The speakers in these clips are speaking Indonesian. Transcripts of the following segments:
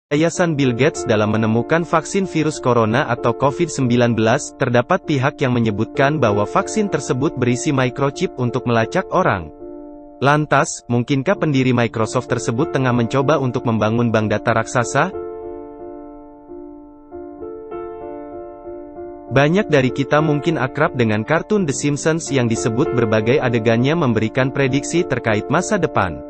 Yayasan Bill Gates dalam menemukan vaksin virus corona atau COVID-19, terdapat pihak yang menyebutkan bahwa vaksin tersebut berisi microchip untuk melacak orang. Lantas, mungkinkah pendiri Microsoft tersebut tengah mencoba untuk membangun bank data raksasa? Banyak dari kita mungkin akrab dengan kartun The Simpsons yang disebut berbagai adegannya memberikan prediksi terkait masa depan.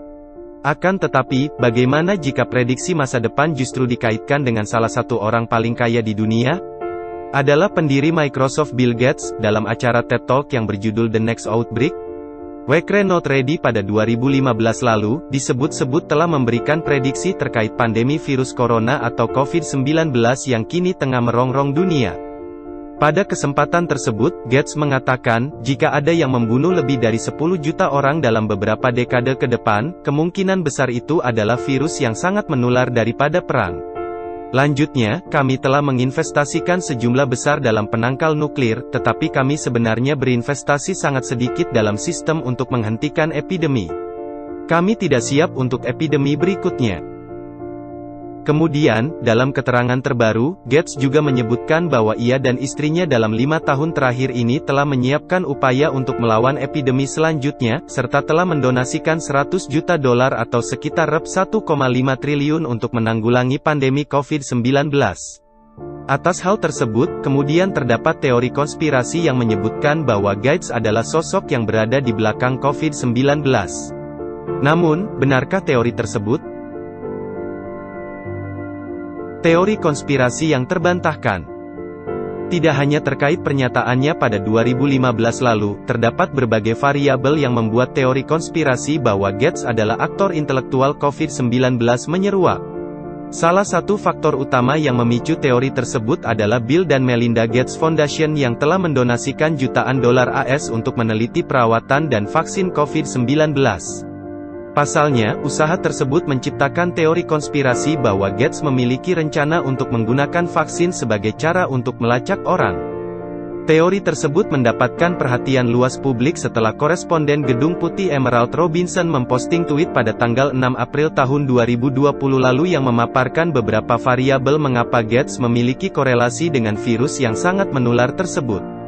Akan tetapi, bagaimana jika prediksi masa depan justru dikaitkan dengan salah satu orang paling kaya di dunia? Adalah pendiri Microsoft Bill Gates, dalam acara TED Talk yang berjudul The Next Outbreak? We're Not Ready pada 2015 lalu, disebut-sebut telah memberikan prediksi terkait pandemi virus corona atau COVID-19 yang kini tengah merongrong dunia. Pada kesempatan tersebut, Gates mengatakan, jika ada yang membunuh lebih dari 10 juta orang dalam beberapa dekade ke depan, kemungkinan besar itu adalah virus yang sangat menular daripada perang. Lanjutnya, kami telah menginvestasikan sejumlah besar dalam penangkal nuklir, tetapi kami sebenarnya berinvestasi sangat sedikit dalam sistem untuk menghentikan epidemi. Kami tidak siap untuk epidemi berikutnya. Kemudian, dalam keterangan terbaru, Gates juga menyebutkan bahwa ia dan istrinya dalam 5 tahun terakhir ini telah menyiapkan upaya untuk melawan epidemi selanjutnya, serta telah mendonasikan $100 juta atau sekitar $1,5 triliun untuk menanggulangi pandemi COVID-19. Atas hal tersebut, kemudian terdapat teori konspirasi yang menyebutkan bahwa Gates adalah sosok yang berada di belakang COVID-19. Namun, benarkah teori tersebut? Teori konspirasi yang terbantahkan. Tidak hanya terkait pernyataannya pada 2015 lalu, terdapat berbagai variabel yang membuat teori konspirasi bahwa Gates adalah aktor intelektual COVID-19 menyeruak. Salah satu faktor utama yang memicu teori tersebut adalah Bill dan Melinda Gates Foundation yang telah mendonasikan jutaan dolar AS untuk meneliti perawatan dan vaksin COVID-19. Pasalnya, usaha tersebut menciptakan teori konspirasi bahwa Gates memiliki rencana untuk menggunakan vaksin sebagai cara untuk melacak orang. Teori tersebut mendapatkan perhatian luas publik setelah koresponden Gedung Putih Emerald Robinson memposting tweet pada tanggal 6 April tahun 2020 lalu yang memaparkan beberapa variabel mengapa Gates memiliki korelasi dengan virus yang sangat menular tersebut.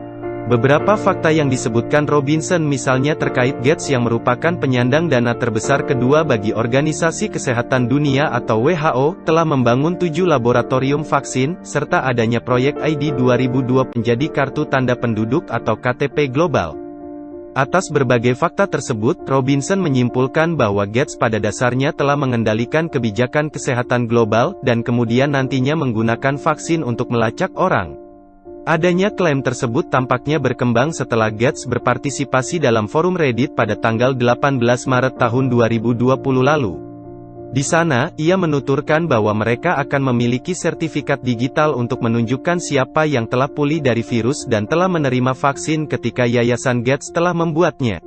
Beberapa fakta yang disebutkan Robinson misalnya terkait Gates yang merupakan penyandang dana terbesar kedua bagi Organisasi Kesehatan Dunia atau WHO, telah membangun 7 laboratorium vaksin, serta adanya proyek ID 2020 menjadi kartu tanda penduduk atau KTP global. Atas berbagai fakta tersebut, Robinson menyimpulkan bahwa Gates pada dasarnya telah mengendalikan kebijakan kesehatan global, dan kemudian nantinya menggunakan vaksin untuk melacak orang. Adanya klaim tersebut tampaknya berkembang setelah Gates berpartisipasi dalam forum Reddit pada tanggal 18 Maret tahun 2020 lalu. Di sana, ia menuturkan bahwa mereka akan memiliki sertifikat digital untuk menunjukkan siapa yang telah pulih dari virus dan telah menerima vaksin ketika Yayasan Gates telah membuatnya.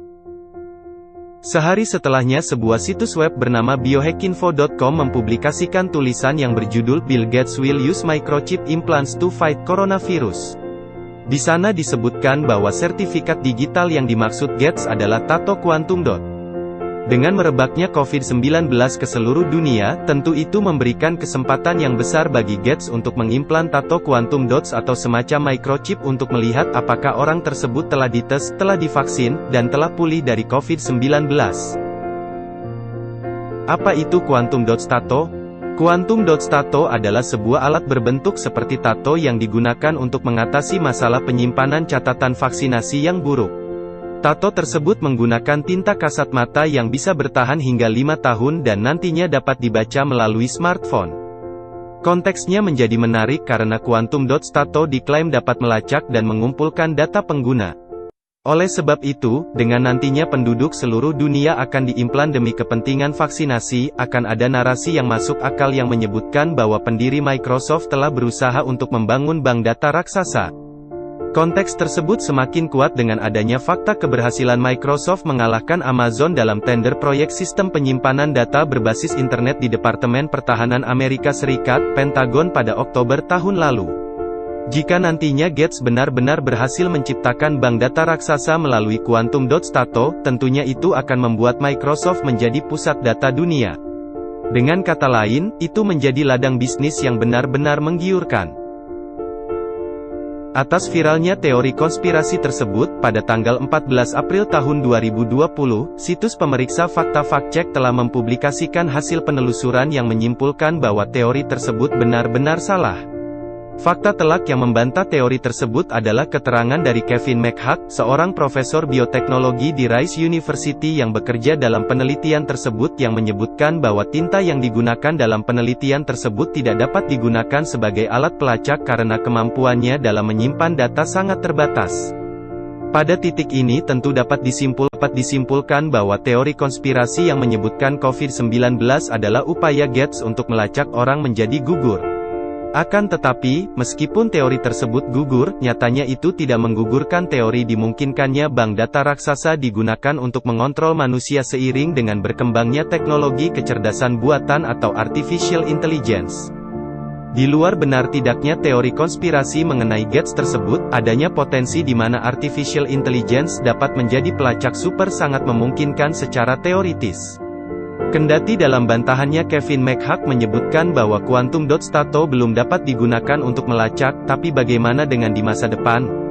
Sehari setelahnya sebuah situs web bernama biohackinfo.com mempublikasikan tulisan yang berjudul Bill Gates will use microchip implants to fight coronavirus. Di sana disebutkan bahwa sertifikat digital yang dimaksud Gates adalah tato quantum dot. Dengan merebaknya COVID-19 ke seluruh dunia, tentu itu memberikan kesempatan yang besar bagi Gates untuk mengimplan tato quantum dots atau semacam microchip untuk melihat apakah orang tersebut telah dites, telah divaksin, dan telah pulih dari COVID-19. Apa itu quantum dots tato? Quantum dots tato adalah sebuah alat berbentuk seperti tato yang digunakan untuk mengatasi masalah penyimpanan catatan vaksinasi yang buruk. Tato tersebut menggunakan tinta kasat mata yang bisa bertahan hingga 5 tahun dan nantinya dapat dibaca melalui smartphone. Konteksnya menjadi menarik karena quantum dots tato diklaim dapat melacak dan mengumpulkan data pengguna. Oleh sebab itu, dengan nantinya penduduk seluruh dunia akan diimplan demi kepentingan vaksinasi, akan ada narasi yang masuk akal yang menyebutkan bahwa pendiri Microsoft telah berusaha untuk membangun bank data raksasa. Konteks tersebut semakin kuat dengan adanya fakta keberhasilan Microsoft mengalahkan Amazon dalam tender proyek sistem penyimpanan data berbasis internet di Departemen Pertahanan Amerika Serikat, Pentagon pada Oktober tahun lalu. Jika nantinya Gates benar-benar berhasil menciptakan bank data raksasa melalui quantum dots tato, tentunya itu akan membuat Microsoft menjadi pusat data dunia. Dengan kata lain, itu menjadi ladang bisnis yang benar-benar menggiurkan. Atas viralnya teori konspirasi tersebut, pada tanggal 14 April tahun 2020, situs pemeriksa fakta FactCheck telah mempublikasikan hasil penelusuran yang menyimpulkan bahwa teori tersebut benar-benar salah. Fakta telak yang membantah teori tersebut adalah keterangan dari Kevin McHugh, seorang profesor bioteknologi di Rice University yang bekerja dalam penelitian tersebut yang menyebutkan bahwa tinta yang digunakan dalam penelitian tersebut tidak dapat digunakan sebagai alat pelacak karena kemampuannya dalam menyimpan data sangat terbatas. Pada titik ini tentu dapat disimpulkan bahwa teori konspirasi yang menyebutkan COVID-19 adalah upaya Gates untuk melacak orang menjadi gugur. Akan tetapi, meskipun teori tersebut gugur, nyatanya itu tidak menggugurkan teori dimungkinkannya bank data raksasa digunakan untuk mengontrol manusia seiring dengan berkembangnya teknologi kecerdasan buatan atau artificial intelligence. Di luar benar tidaknya teori konspirasi mengenai Gates tersebut, adanya potensi di mana artificial intelligence dapat menjadi pelacak super sangat memungkinkan secara teoritis. Kendati dalam bantahannya Kevin McHugh menyebutkan bahwa quantum dot stato belum dapat digunakan untuk melacak, tapi bagaimana dengan di masa depan?